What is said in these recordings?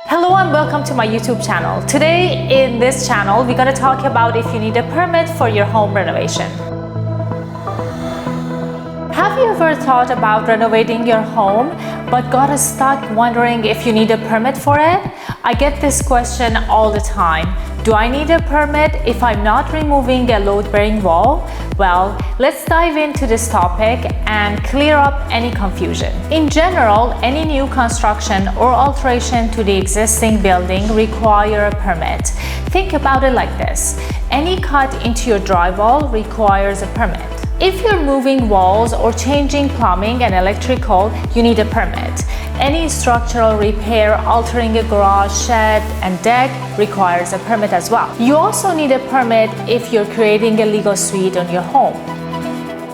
Hello and welcome to my YouTube channel. Today in this channel, we're going to talk about if you need a permit for your home renovation. Have you ever thought about renovating your home but got stuck wondering if you need a permit for it? I get this question all the time. Do I need a permit if I'm not removing a load-bearing wall? Well, let's dive into this topic and clear up any confusion. In general, any new construction or alteration to the existing building require a permit. Think about it like this. Any cut into your drywall requires a permit. If you're moving walls or changing plumbing and electrical, you need a permit. Any structural repair, altering a garage, shed, and deck requires a permit as well. You also need a permit if you're creating a Lego suite on your home.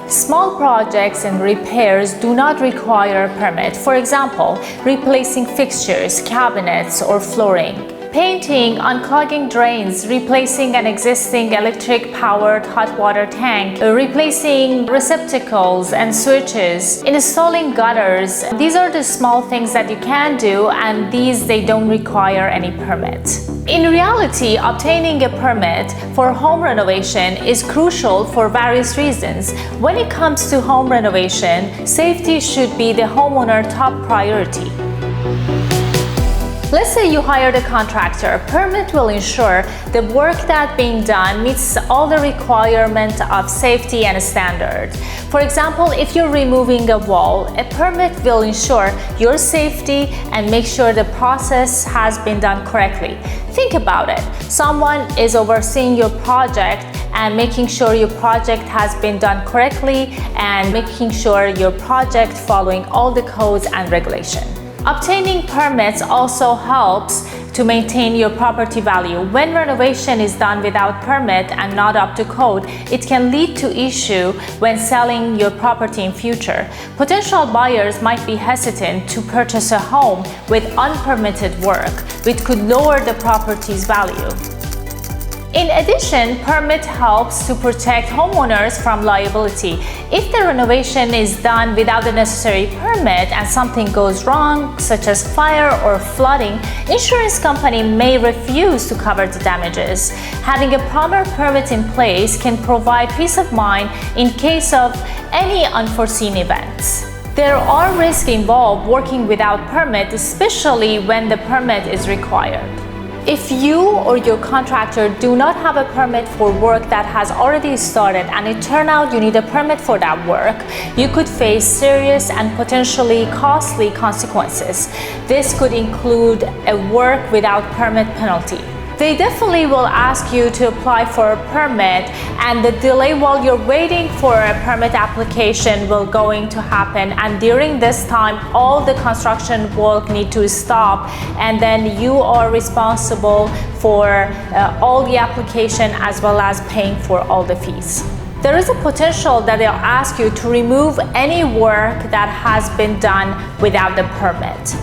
Small projects and repairs do not require a permit. For example, replacing fixtures, cabinets, or flooring. Painting, unclogging drains, replacing an existing electric-powered hot water tank, replacing receptacles and switches, installing gutters. These are the small things that you can do, and they don't require any permit. In reality, obtaining a permit for home renovation is crucial for various reasons. When it comes to home renovation, safety should be the homeowner's top priority. Let's say you hired a contractor. A permit will ensure the work that's being done meets all the requirements of safety and standard. For example, if you're removing a wall, a permit will ensure your safety and make sure the process has been done correctly. Think about it. Someone is overseeing your project and making sure your project has been done correctly and making sure your project following all the codes and regulations. Obtaining permits also helps to maintain your property value. When renovation is done without permit and not up to code, it can lead to issue when selling your property in future. Potential buyers might be hesitant to purchase a home with unpermitted work, which could lower the property's value. In addition, permit helps to protect homeowners from liability. If the renovation is done without the necessary permit and something goes wrong, such as fire or flooding, insurance company may refuse to cover the damages. Having a proper permit in place can provide peace of mind in case of any unforeseen events. There are risks involved working without permit, especially when the permit is required. If you or your contractor do not have a permit for work that has already started and it turns out you need a permit for that work, you could face serious and potentially costly consequences. This could include a work without permit penalty. They definitely will ask you to apply for a permit, and the delay while you're waiting for a permit application will going to happen, and during this time all the construction work need to stop, and then you are responsible for all the application as well as paying for all the fees. There is a potential that they'll ask you to remove any work that has been done without the permit.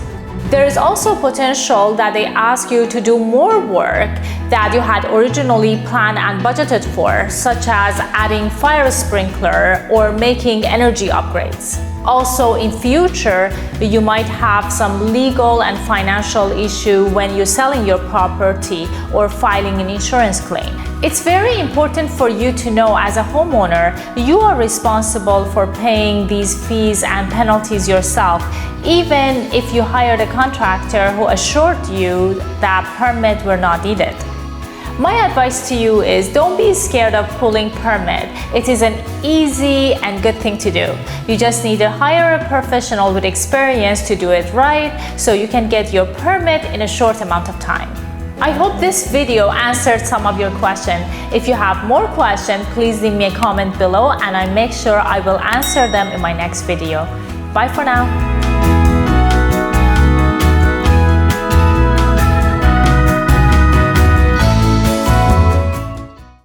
There is also potential that they ask you to do more work that you had originally planned and budgeted for, such as adding fire sprinkler or making energy upgrades. Also, in future, you might have some legal and financial issue when you're selling your property or filing an insurance claim. It's very important for you to know as a homeowner, you are responsible for paying these fees and penalties yourself, even if you hired a contractor who assured you that permit were not needed. My advice to you is don't be scared of pulling permit. It is an easy and good thing to do. You just need to hire a professional with experience to do it right so you can get your permit in a short amount of time. I hope this video answered some of your questions. If you have more questions, please leave me a comment below and I'll make sure I will answer them in my next video. Bye for now.